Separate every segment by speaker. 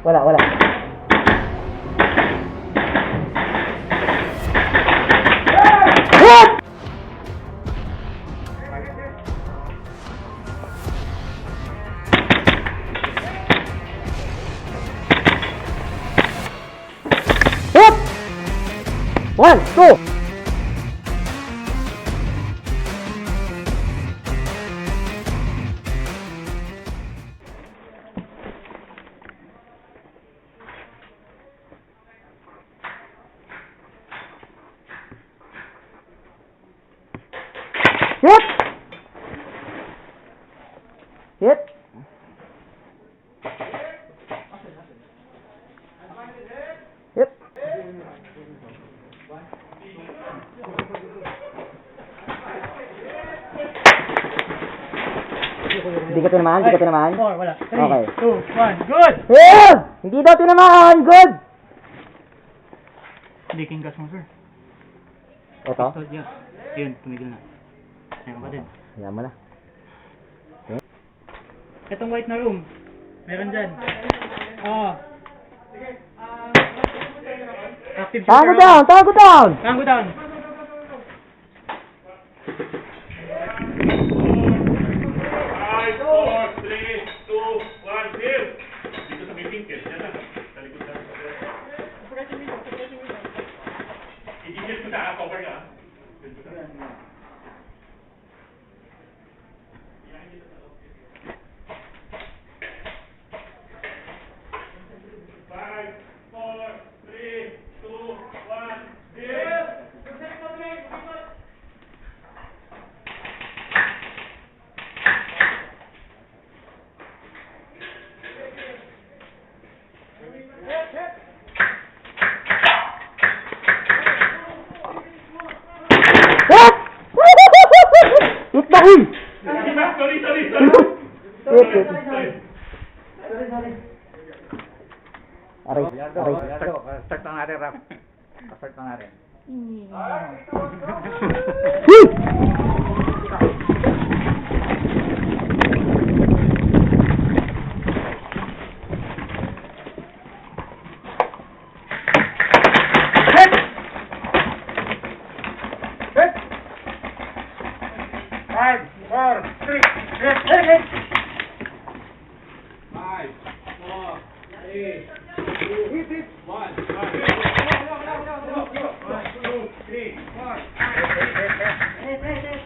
Speaker 1: Wala, wala. Hit! Hit! 1, 2. Hit! Hit! Hit! Hindi ka tinamaan? Hindi ka tinamaan?
Speaker 2: 4, wala. 3,
Speaker 1: Okay.
Speaker 2: 2, 1, good!
Speaker 1: Yeah! Hindi daw tinamaan! Good!
Speaker 2: Leaking gas mo, sir.
Speaker 1: Ito?
Speaker 2: So, yeah. Yun, tumigil na. Meron ka din.
Speaker 1: Ayan mo na.
Speaker 2: Itong white na room, meron dyan. Oo. Active shooter.
Speaker 1: Tango down! Tango down!
Speaker 2: Tango down.
Speaker 1: Hit! Hit na uy!
Speaker 3: Sorry.
Speaker 1: Hit, hit. Aray, aray.
Speaker 3: Start na natin, Rap. Start na natin.
Speaker 1: Hit!
Speaker 3: Hit! 5, 4, 3, hit! 5, 4, 3, 2, hit! 1, 2, 3, 4,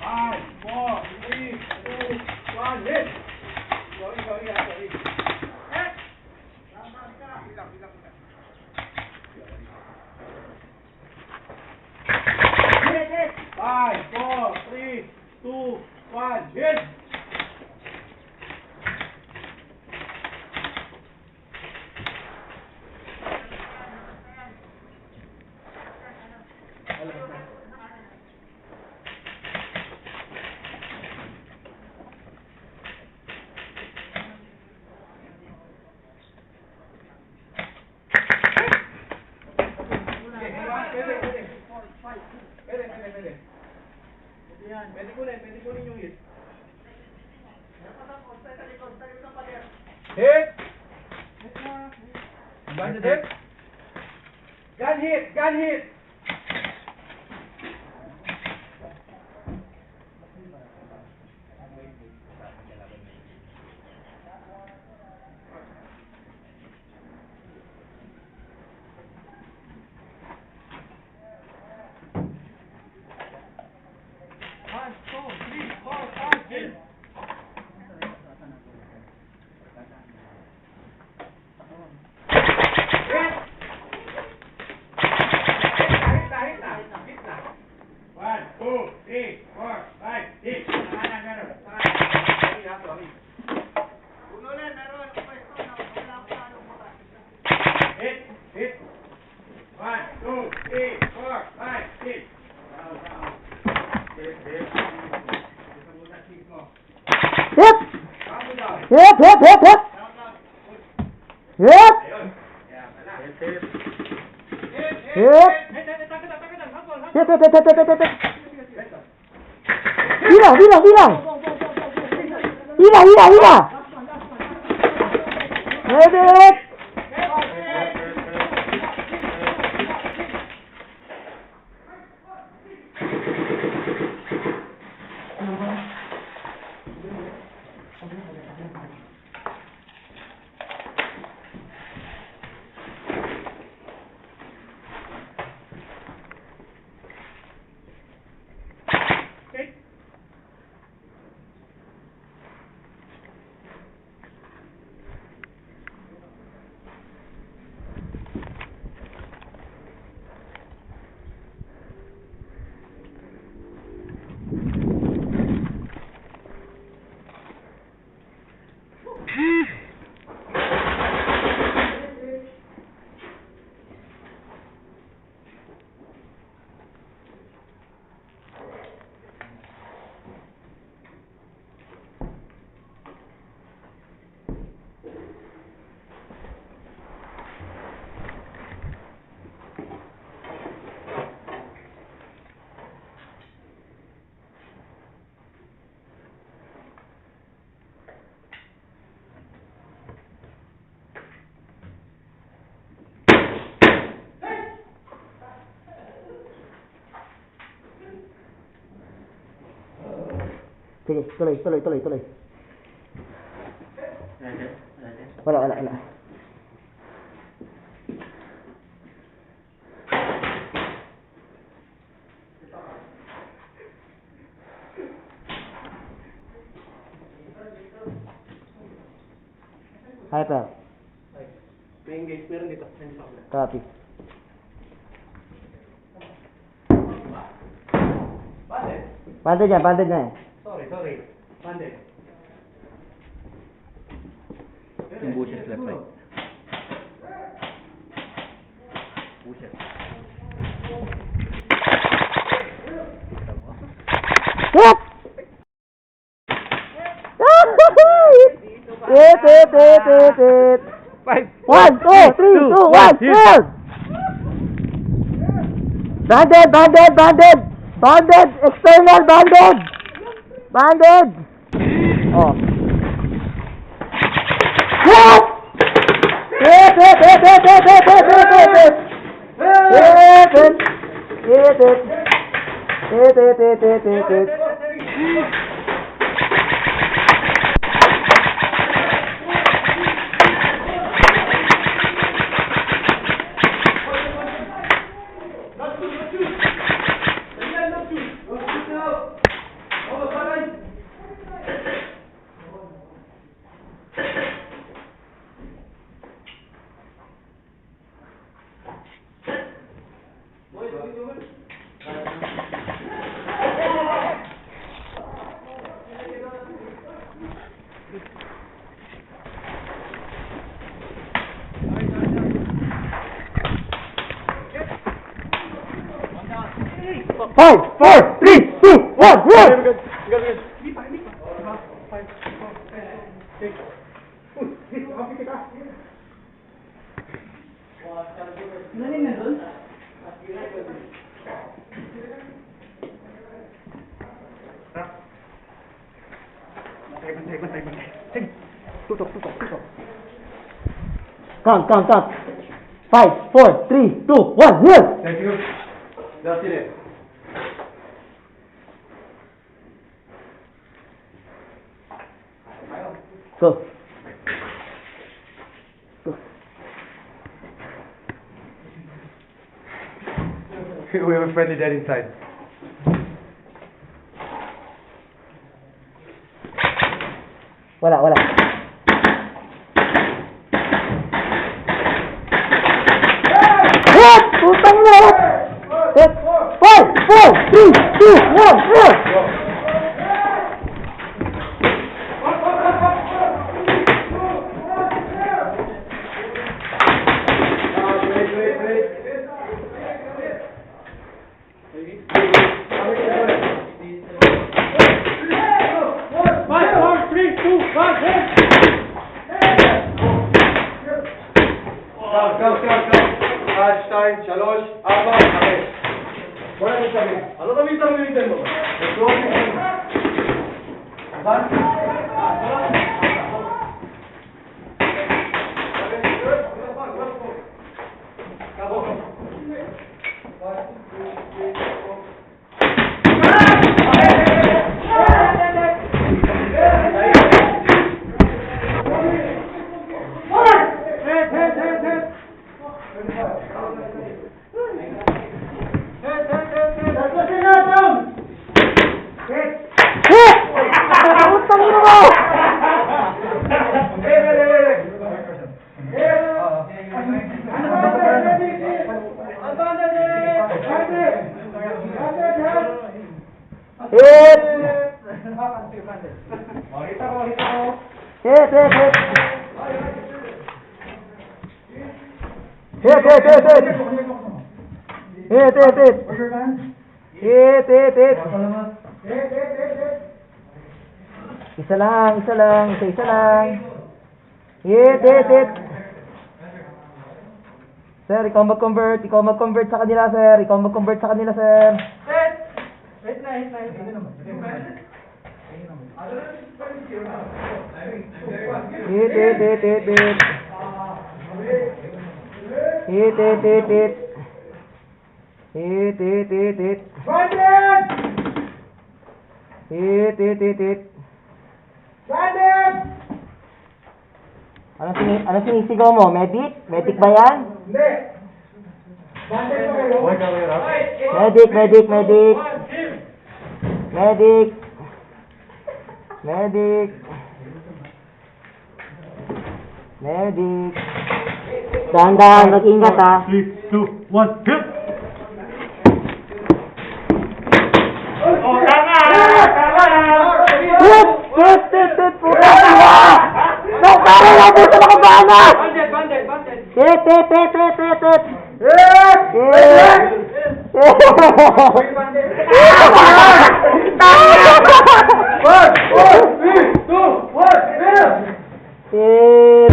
Speaker 3: 5, 4, 3, 2, 1, hit! Sorry. Hit! 5, 4, 3, 2, 1, hit! Pwede. Pwede kunin yung hit. Hit! Gun hit!
Speaker 1: Hit! Hit! Bilang, bilang, bilang. Hila, hila, hila. Edit. Sige, tuloy, tuloy, tuloy, tuloy. Wala, wala, wala. Hyper.
Speaker 3: May engage, meron dito.
Speaker 1: Copy.
Speaker 3: Banded.
Speaker 1: Banded yan, banded na yan.
Speaker 3: Sorry. Banded.
Speaker 2: Yung bushes left side. Bushes.
Speaker 1: Hit! Hit. 1, 2, 3, 2, 1, hit! Banded, banded, banded! Banded! External banded! Banded! Oh. Hit! Hit! Five, four, three, two, one, run! Count. 5, 4, 3, 2, 1, run!
Speaker 3: Thank you. That's it.
Speaker 1: Go.
Speaker 3: We have a friendly dead inside.
Speaker 1: Wala. Hit! Putang na! Hit! 5, 4, 3, 2, 1, run!
Speaker 3: Go. Einstein, 3, 4, 5. Wala na sabi. Ano kami ito mo?
Speaker 1: Hit! Hit! Isa lang. Hit! Sir, ikaw mag-convert sa kanila, sir. Hit! Ano sinisigaw mo? Medic? Medic ba yan?
Speaker 3: Hindi. Bandit pa kayo.
Speaker 1: Medic. Dahan-dahan, mag-ingat ha.
Speaker 2: 3, 2, 1, hit! Oh, tama!
Speaker 1: Hit! Puta ka! Nagkara lang dito na kabana!
Speaker 3: Bandit.
Speaker 1: Hit!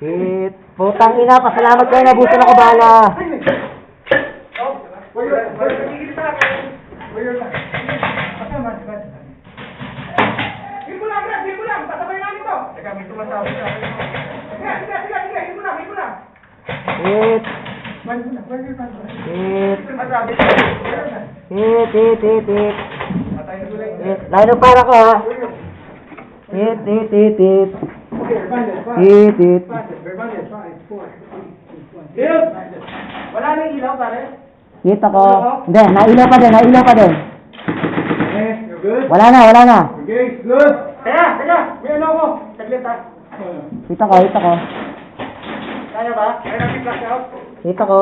Speaker 1: Hit! Putang ina, pasalamat kayo, nabuto na kabana! Hit! Line up para ko ha. Hit.
Speaker 3: Wala nang ilaw, pare.
Speaker 1: Hit ako. Hindi, nailaw pa din. Wala na.
Speaker 3: Okay, good. Teka. May ano ako. Saglit ha.
Speaker 1: Hit ako.
Speaker 3: Kaya ba? Kaya natin flash out.
Speaker 1: Hit ako.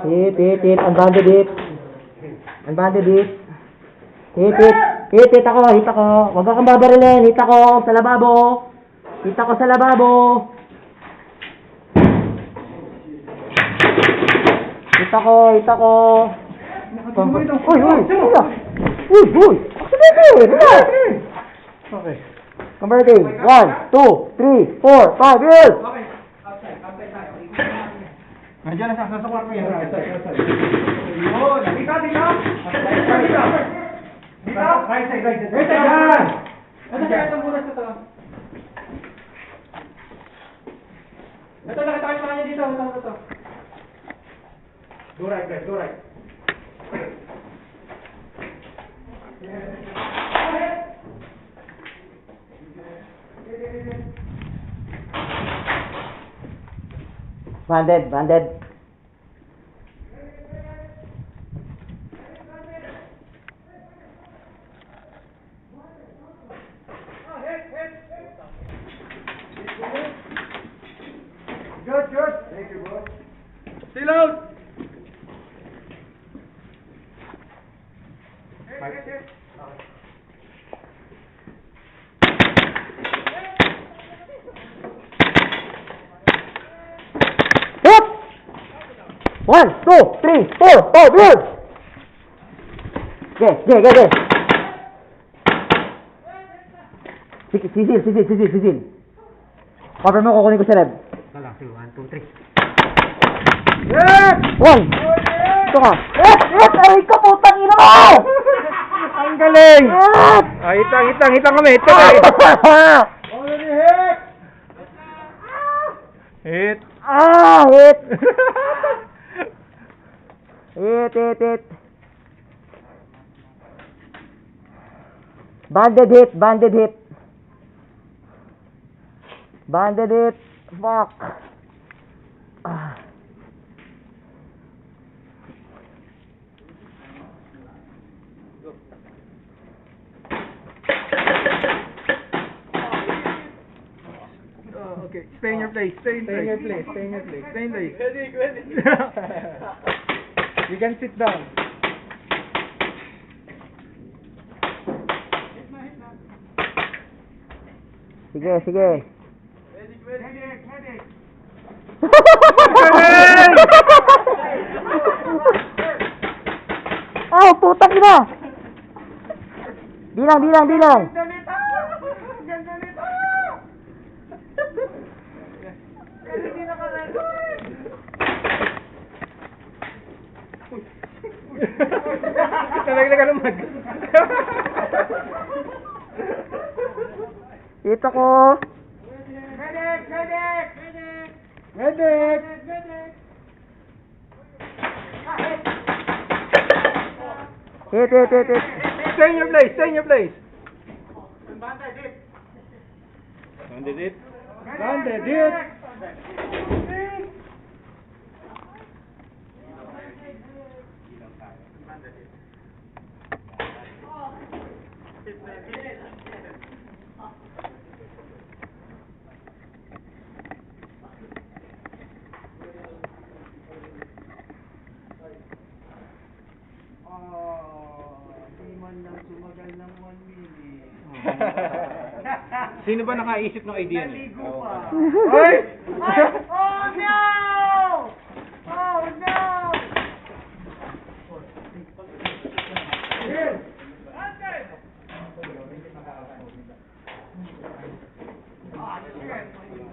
Speaker 1: Hit. Unbounded hit. Hit ako. Huwag kang babarilin. Hit ako sa lababo. Hit ako.
Speaker 2: Okay.
Speaker 1: Converting. 1, 2, 3, 4, 5, years!
Speaker 3: Okay. Outside tayo.
Speaker 2: Nandiyan na sa kwarto yan.
Speaker 3: Yun. Dito.
Speaker 2: Right side.
Speaker 3: Ano kaya itong buras na to? Ito, nakita ko yung mga niya dito. Ito. Do right.
Speaker 1: Banded.
Speaker 3: Good. Thank you, bro. Still out.
Speaker 1: Hit! 1, 2, 3, 4, 5, years! Okay. Sisil. Cover mo, kukunin ko si Reb.
Speaker 2: 1, 2, 3.
Speaker 3: Hit!
Speaker 1: One. Ito ka. Hit! Ay ka, putang ina mo!
Speaker 3: Ang galing!
Speaker 1: Hit!
Speaker 3: Ah, hitang kami, hit kami. Already hit! Hit.
Speaker 1: Hit! Hit. Banded hit. Banded hit. Fuck.
Speaker 3: Okay, stay in your place. Stay in your place. You can sit down.
Speaker 1: Sige. Oh, putang ina! Bilang.
Speaker 3: Talaga lumag.
Speaker 1: Dito ko.
Speaker 3: Medic!
Speaker 1: Hit.
Speaker 3: Stay in your place. Banded hit. Sino ba nakaisip ng idea niyo? Hoy!
Speaker 2: Oh no!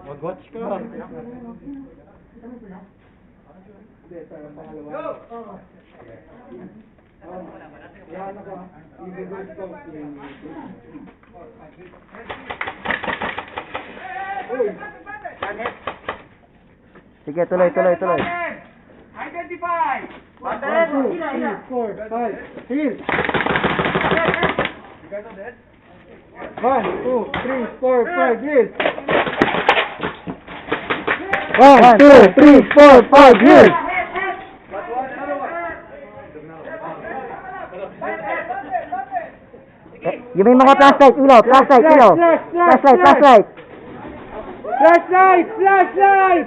Speaker 3: Mag-watch ka. Go! Yan ako.
Speaker 1: Sige, tuloy.
Speaker 3: Identify! 1, 2, 3, 4, 5. Heel! 1, 2, 3, 4, 5. Heel!
Speaker 1: 1, 2, 3, 4, 5, hit! Yung may mga flashlight, ilaw. Flashlight.
Speaker 3: Flashlight!